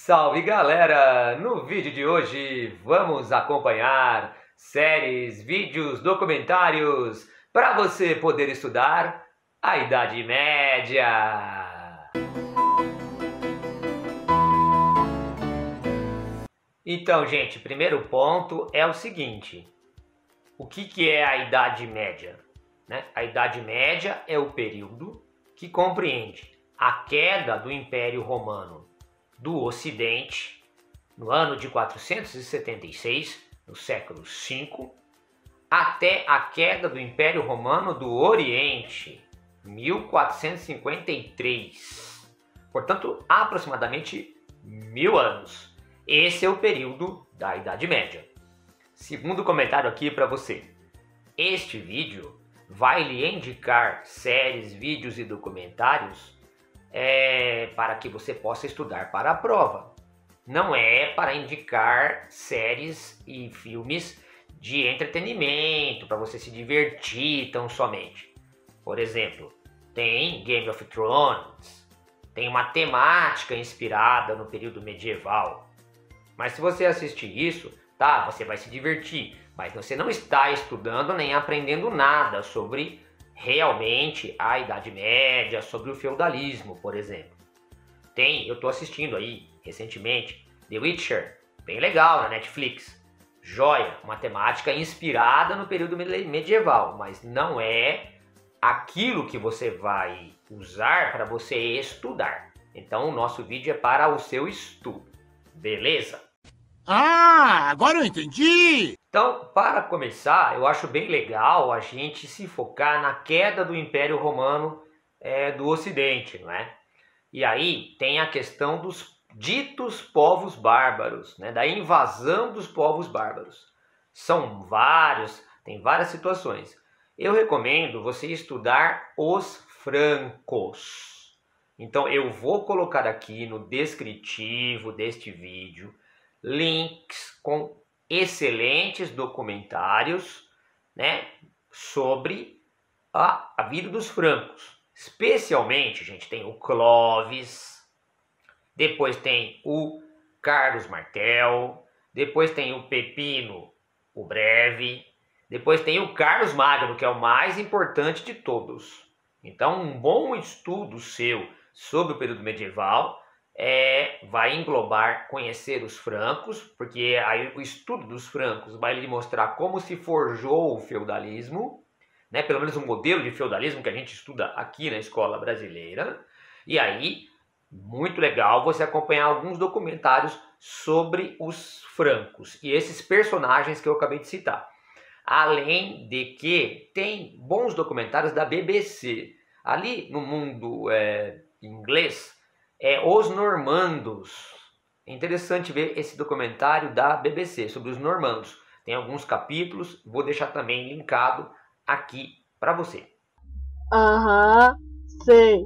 Salve galera! No vídeo de hoje vamos acompanhar séries, vídeos, documentários para você poder estudar a Idade Média. Então, gente, primeiro ponto é o seguinte: o que é a Idade Média? A Idade Média é o período que compreende a queda do Império Romano do Ocidente, no ano de 476, no século V, até a queda do Império Romano do Oriente, 1453. Portanto, aproximadamente 1000 anos. Esse é o período da Idade Média. Segundo comentário aqui para você. Este vídeo vai lhe indicar séries, vídeos e documentários para que você possa estudar para a prova. Não é para indicar séries e filmes de entretenimento, para você se divertir tão somente. Por exemplo, tem Game of Thrones, tem uma temática inspirada no período medieval. Mas se você assistir isso, tá, você vai se divertir, mas você não está estudando nem aprendendo nada sobre realmente a Idade Média, sobre o feudalismo, por exemplo. Eu estou assistindo aí, recentemente, The Witcher, bem legal na Netflix. Joia, uma temática inspirada no período medieval, mas não é aquilo que você vai usar para você estudar. Então o nosso vídeo é para o seu estudo, beleza? Ah, agora eu entendi! Então, para começar, eu acho bem legal a gente se focar na queda do Império Romano do Ocidente, não é? E aí tem a questão dos ditos povos bárbaros, né? Da invasão dos povos bárbaros. São vários, tem várias situações. Eu recomendo você estudar os francos. Então, eu vou colocar aqui no descritivo deste vídeo links com excelentes documentários, né, sobre a vida dos francos. Especialmente, gente, tem o Clovis, depois tem o Carlos Martel, depois tem o Pepino o Breve, depois tem o Carlos Magno, que é o mais importante de todos. Então, um bom estudo seu sobre o período medieval vai englobar conhecer os francos, porque aí o estudo dos francos vai lhe mostrar como se forjou o feudalismo, né? Pelo menos um modelo de feudalismo que a gente estuda aqui na escola brasileira. E aí, muito legal você acompanhar alguns documentários sobre os francos e esses personagens que eu acabei de citar. Além de que tem bons documentários da BBC. Ali no mundo inglês, Os Normandos. É interessante ver esse documentário da BBC sobre os normandos. Tem alguns capítulos, vou deixar também linkado aqui para você. Aham, sei.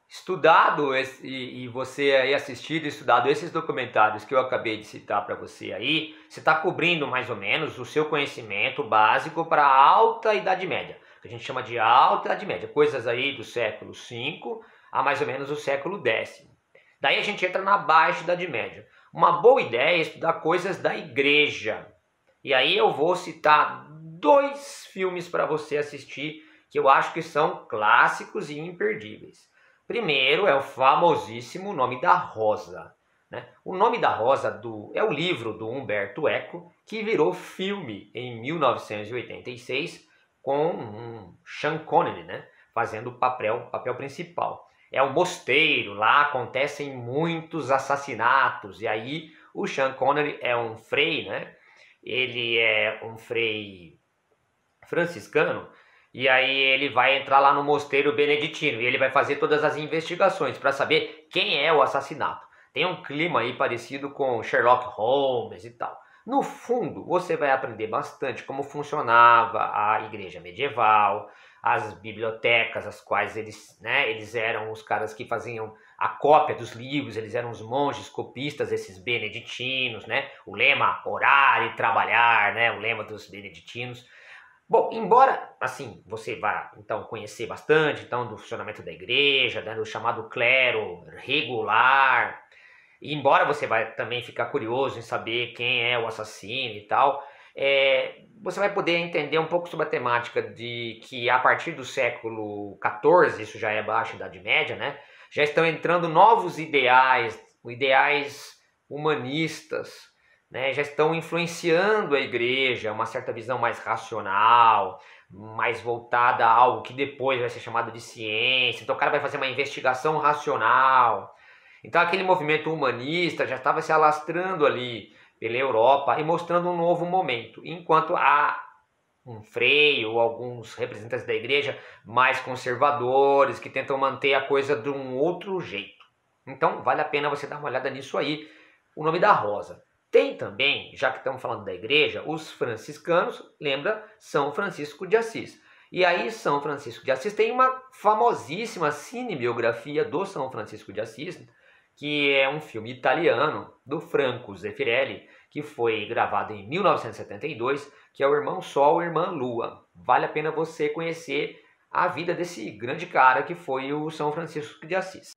Estudado e você aí assistido e estudado esses documentários que eu acabei de citar para você aí, você está cobrindo mais ou menos o seu conhecimento básico para a Alta Idade Média, que a gente chama de Alta Idade Média, coisas aí do século V a mais ou menos o século X. Daí a gente entra na Baixa Idade Média. Uma boa ideia é estudar coisas da igreja. E aí eu vou citar 2 filmes para você assistir que eu acho que são clássicos e imperdíveis. Primeiro é o famosíssimo Nome da Rosa. Né? O Nome da Rosa é o livro do Umberto Eco, que virou filme em 1986 com Sean Connery, né? Fazendo o papel principal. É um mosteiro, lá acontecem muitos assassinatos, e aí o Sean Connery é um frei, né? Ele é um frei franciscano, e aí ele vai entrar lá no mosteiro beneditino, e ele vai fazer todas as investigações para saber quem é o assassinato. Tem um clima aí parecido com Sherlock Holmes e tal. No fundo, você vai aprender bastante como funcionava a igreja medieval, as bibliotecas, as quais eles eram os caras que faziam a cópia dos livros, eles eram os monges copistas, esses beneditinos, né? O lema orar e trabalhar, né? O lema dos beneditinos. Bom, embora assim você vá então conhecer bastante então do funcionamento da igreja, né, do chamado clero regular, E embora você vai também ficar curioso em saber quem é o assassino e tal, você vai poder entender um pouco sobre a temática de que a partir do século XIV, isso já é Baixa Idade Média, né? Já estão entrando novos ideais humanistas, né? Já estão influenciando a igreja, uma certa visão mais racional, mais voltada a algo que depois vai ser chamado de ciência. Então o cara vai fazer uma investigação racional. Então aquele movimento humanista já estava se alastrando ali pela Europa e mostrando um novo momento, enquanto há um freio ou alguns representantes da igreja mais conservadores que tentam manter a coisa de um outro jeito. Então vale a pena você dar uma olhada nisso aí, O Nome da Rosa. Tem também, já que estamos falando da igreja, os franciscanos, lembra, São Francisco de Assis. E aí São Francisco de Assis tem uma famosíssima cinebiografia do São Francisco de Assis, que é um filme italiano do Franco Zeffirelli, que foi gravado em 1972, que é o Irmão Sol e Irmã Lua. Vale a pena você conhecer a vida desse grande cara que foi o São Francisco de Assis.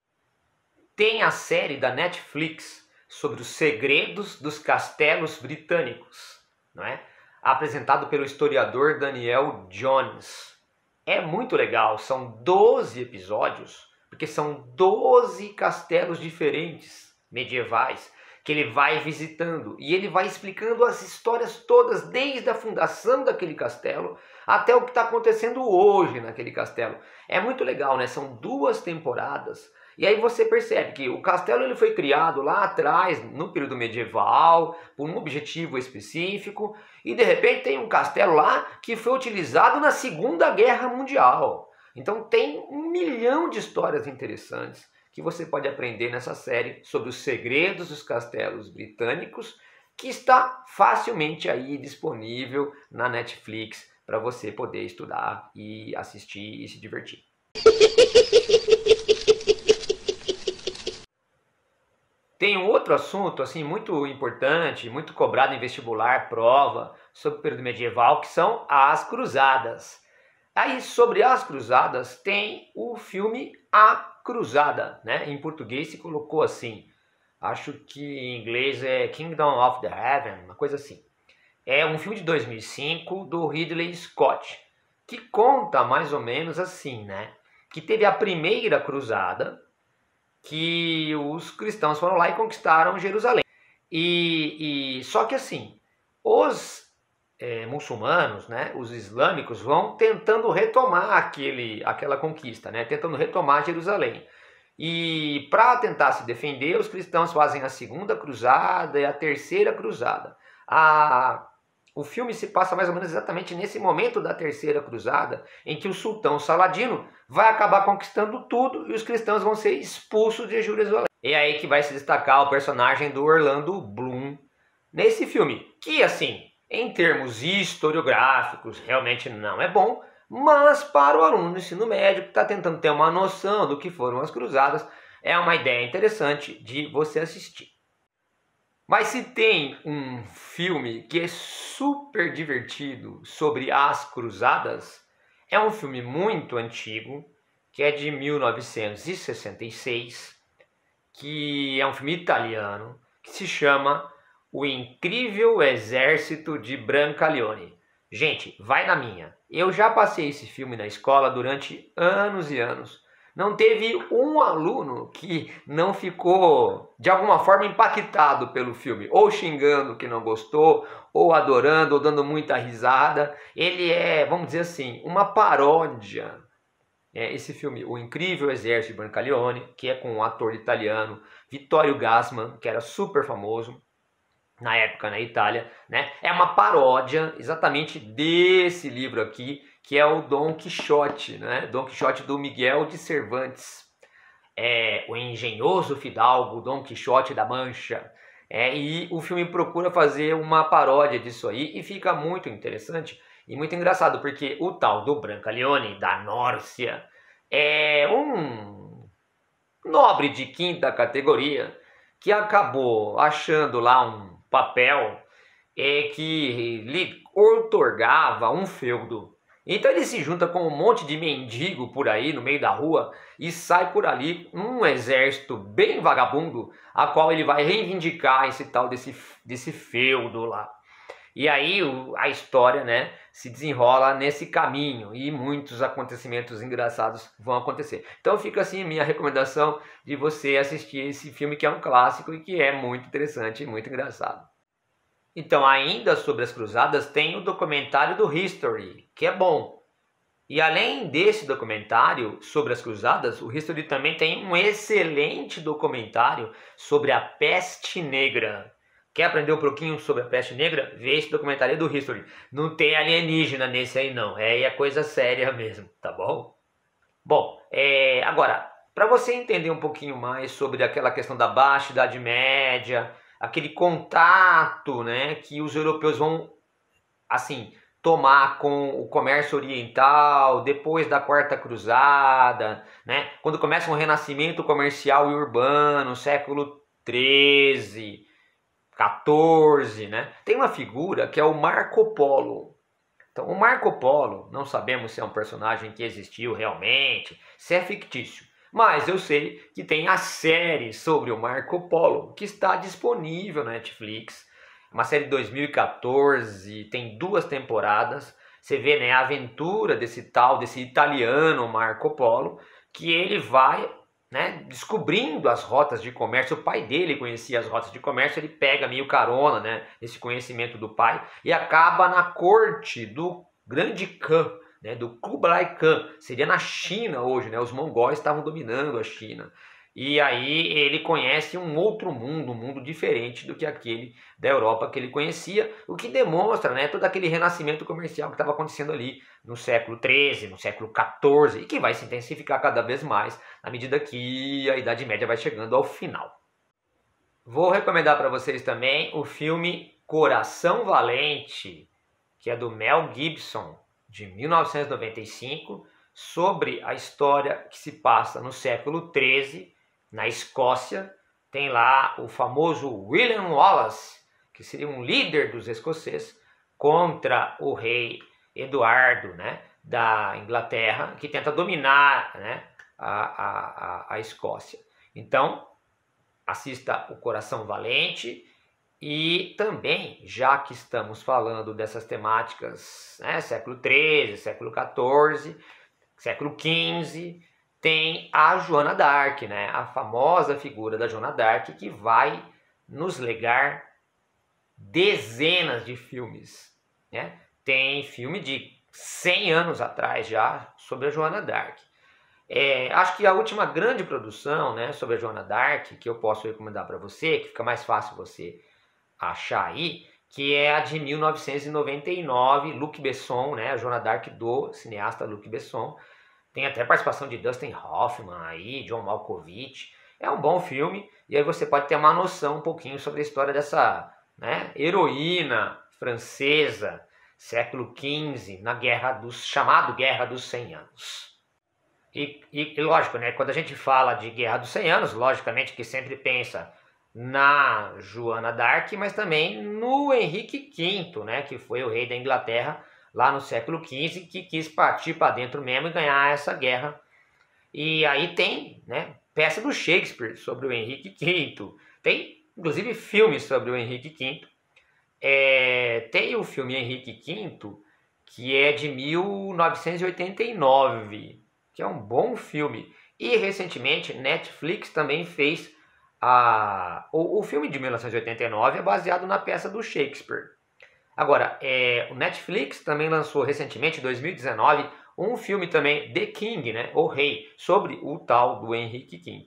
Tem a série da Netflix sobre os segredos dos castelos britânicos, não é? Apresentado pelo historiador Daniel Jones. É muito legal, são 12 episódios, porque são 12 castelos diferentes, medievais, que ele vai visitando. E ele vai explicando as histórias todas, desde a fundação daquele castelo até o que está acontecendo hoje naquele castelo. É muito legal, né? São 2 temporadas. E aí você percebe que o castelo ele foi criado lá atrás, no período medieval, por um objetivo específico. E de repente tem um castelo lá que foi utilizado na Segunda Guerra Mundial. Então tem 1 milhão de histórias interessantes que você pode aprender nessa série sobre os segredos dos castelos britânicos, que está facilmente aí disponível na Netflix para você poder estudar e assistir e se divertir. Tem um outro assunto assim muito importante, muito cobrado em vestibular, prova, sobre o período medieval, que são as cruzadas. Aí, sobre as cruzadas, tem o filme A Cruzada, né? Em português se colocou assim. Acho que em inglês é Kingdom of the Heaven, uma coisa assim. É um filme de 2005 do Ridley Scott, que conta mais ou menos assim, né? Que teve a primeira cruzada, que os cristãos foram lá e conquistaram Jerusalém. Só que assim, os muçulmanos, né, os islâmicos, vão tentando retomar aquela conquista, né, tentando retomar Jerusalém. E para tentar se defender, os cristãos fazem a segunda cruzada e a terceira cruzada. O filme se passa mais ou menos exatamente nesse momento da terceira cruzada, em que o sultão Saladino vai acabar conquistando tudo e os cristãos vão ser expulsos de Jerusalém. É aí que vai se destacar o personagem do Orlando Bloom nesse filme, que assim, em termos historiográficos, realmente não é bom, mas para o aluno do ensino médio que está tentando ter uma noção do que foram as cruzadas, é uma ideia interessante de você assistir. Mas se tem um filme que é super divertido sobre as cruzadas, é um filme muito antigo, que é de 1966, que é um filme italiano, que se chama O Incrível Exército de Brancaleone. Gente, vai na minha. Eu já passei esse filme na escola durante anos e anos. Não teve um aluno que não ficou, de alguma forma, impactado pelo filme. Ou xingando que não gostou, ou adorando, ou dando muita risada. Ele é, vamos dizer assim, uma paródia. Esse filme, O Incrível Exército de Brancaleone, que é com um ator italiano, Vittorio Gassman, que era super famoso na época na Itália, né? É uma paródia exatamente desse livro aqui, que é o Dom Quixote, né? Dom Quixote do Miguel de Cervantes. O engenhoso fidalgo Dom Quixote da Mancha. E o filme procura fazer uma paródia disso aí e fica muito interessante e muito engraçado, porque o tal do Brancaleone, da Nórcia, é um nobre de 5ª categoria que acabou achando lá um papel que lhe outorgava um feudo Então ele se junta com um monte de mendigo por aí no meio da rua e sai por ali um exército bem vagabundo, a qual ele vai reivindicar esse tal desse feudo lá. E aí a história, né, se desenrola nesse caminho e muitos acontecimentos engraçados vão acontecer. Então fica assim minha recomendação de você assistir esse filme, que é um clássico e que é muito interessante e muito engraçado. Então, ainda sobre as cruzadas, tem o documentário do History, que é bom. E além desse documentário sobre as cruzadas, o History também tem um excelente documentário sobre a peste negra. Quer aprender um pouquinho sobre a peste negra? Vê esse documentário do History. Não tem alienígena nesse aí não, é coisa séria mesmo, tá bom? Bom, agora, para você entender um pouquinho mais sobre aquela questão da Baixa Idade Média, aquele contato, né, que os europeus vão, assim, tomar com o comércio oriental, depois da Quarta Cruzada, né, quando começa um renascimento comercial e urbano, século XIII, XIV, né, tem uma figura que é o Marco Polo. Então, o Marco Polo, não sabemos se é um personagem que existiu realmente, se é fictício. Mas eu sei que tem a série sobre o Marco Polo, que está disponível na Netflix. Uma série de 2014, tem 2 temporadas. Você vê, né, a aventura desse italiano Marco Polo, que ele vai, né, descobrindo as rotas de comércio. O pai dele conhecia as rotas de comércio, ele pega meio carona, né, esse conhecimento do pai e acaba na corte do grande Khan, né, do Kublai Khan. Seria na China hoje, né? Os mongóis estavam dominando a China. E aí ele conhece um outro mundo, um mundo diferente do que aquele da Europa que ele conhecia, o que demonstra, né, todo aquele renascimento comercial que estava acontecendo ali no século XIII, no século XIV, e que vai se intensificar cada vez mais à medida que a Idade Média vai chegando ao final. Vou recomendar para vocês também o filme Coração Valente, que é do Mel Gibson, de 1995, sobre a história que se passa no século XIII, na Escócia. Tem lá o famoso William Wallace, que seria um líder dos escoceses, contra o rei Eduardo, né, da Inglaterra, que tenta dominar, né, a Escócia. Então, assista o Coração Valente. E também, já que estamos falando dessas temáticas, né, século XIII, século XIV, século XV, tem a Joana d'Arc, né, a famosa figura da Joana d'Arc, que vai nos legar dezenas de filmes, né? Tem filme de 100 anos atrás já sobre a Joana d'Arc. Acho que a última grande produção, né, sobre a Joana d'Arc, que eu posso recomendar para você, que fica mais fácil você achar aí, que é a de 1999, Luc Besson, né, a Joana d'Arc do cineasta Luc Besson. Tem até participação de Dustin Hoffman aí, John Malkovich. É um bom filme e aí você pode ter uma noção um pouquinho sobre a história dessa, né, heroína francesa, século XV, na chamado Guerra dos 100 Anos. E lógico, né, quando a gente fala de Guerra dos 100 Anos, logicamente que sempre pensa na Joana d'Arc, mas também no Henrique V, né, que foi o rei da Inglaterra lá no século XV, que quis partir para dentro mesmo e ganhar essa guerra. E aí tem, né, peça do Shakespeare sobre o Henrique V, tem inclusive filmes sobre o Henrique V. Tem o filme Henrique V, que é de 1989, que é um bom filme. E recentemente Netflix também fez o filme de 1989 é baseado na peça do Shakespeare. Agora, o Netflix também lançou recentemente, em 2019, um filme também, The King, né, o Rei, sobre o tal do Henrique V.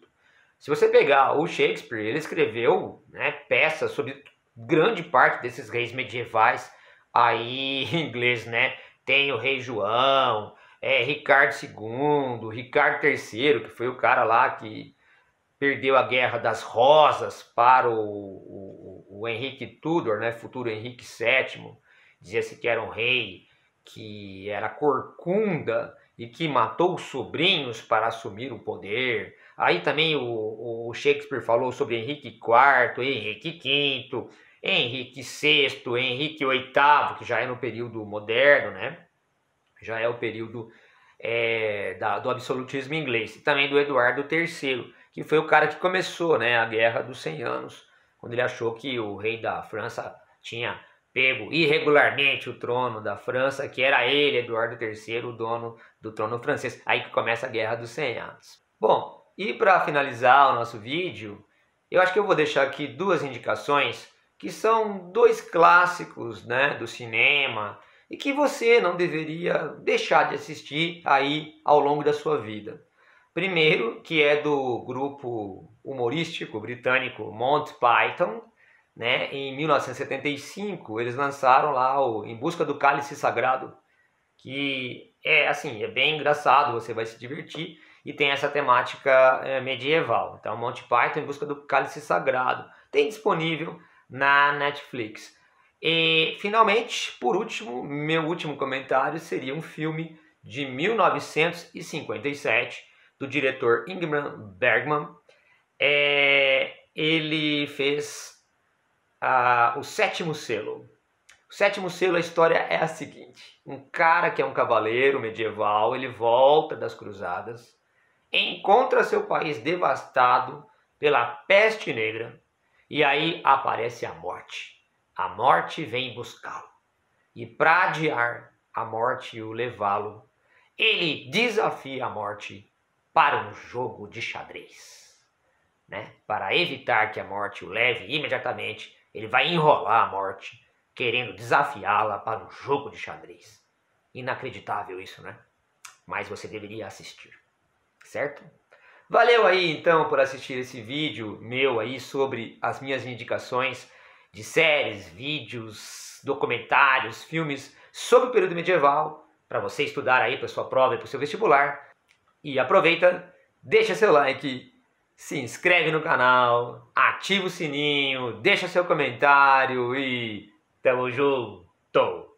Se você pegar o Shakespeare, ele escreveu, né, peças sobre grande parte desses reis medievais aí em inglês, né? Tem o Rei João, Ricardo II, Ricardo III, que foi o cara lá que perdeu a Guerra das Rosas para o Henrique Tudor, né, futuro Henrique VII. Dizia-se que era um rei que era corcunda e que matou os sobrinhos para assumir o poder. Aí também o Shakespeare falou sobre Henrique IV, Henrique V, Henrique VI, Henrique VIII, que já é no período moderno, né? já é o período do absolutismo inglês, e também do Eduardo III, que foi o cara que começou, né, a Guerra dos 100 Anos, quando ele achou que o rei da França tinha pego irregularmente o trono da França, que era ele, Eduardo III, o dono do trono francês. Aí que começa a Guerra dos 100 Anos. Bom, e para finalizar o nosso vídeo, eu acho que eu vou deixar aqui duas indicações que são dois clássicos, né, do cinema e que você não deveria deixar de assistir aí ao longo da sua vida. Primeiro, que é do grupo humorístico britânico Monty Python, né? Em 1975 eles lançaram lá o Em Busca do Cálice Sagrado, que é bem engraçado, você vai se divertir e tem essa temática medieval. Então, Monty Python Em Busca do Cálice Sagrado tem disponível na Netflix. E finalmente, por último, meu último comentário seria um filme de 1957 do diretor Ingmar Bergman. Ele fez o Sétimo Selo. O Sétimo Selo, a história é a seguinte: um cara que é um cavaleiro medieval, ele volta das cruzadas, encontra seu país devastado pela peste negra, e aí aparece a morte. A morte vem buscá-lo. E para adiar a morte e o levá-lo, ele desafia a morte para um jogo de xadrez, né? Para evitar que a morte o leve imediatamente, ele vai enrolar a morte, querendo desafiá-la para um jogo de xadrez. Inacreditável isso, né? Mas você deveria assistir, certo? Valeu aí então por assistir esse vídeo meu aí sobre as minhas indicações de séries, vídeos, documentários, filmes sobre o período medieval, para você estudar aí para sua prova e para o seu vestibular. E aproveita, deixa seu like, se inscreve no canal, ativa o sininho, deixa seu comentário e tamo junto!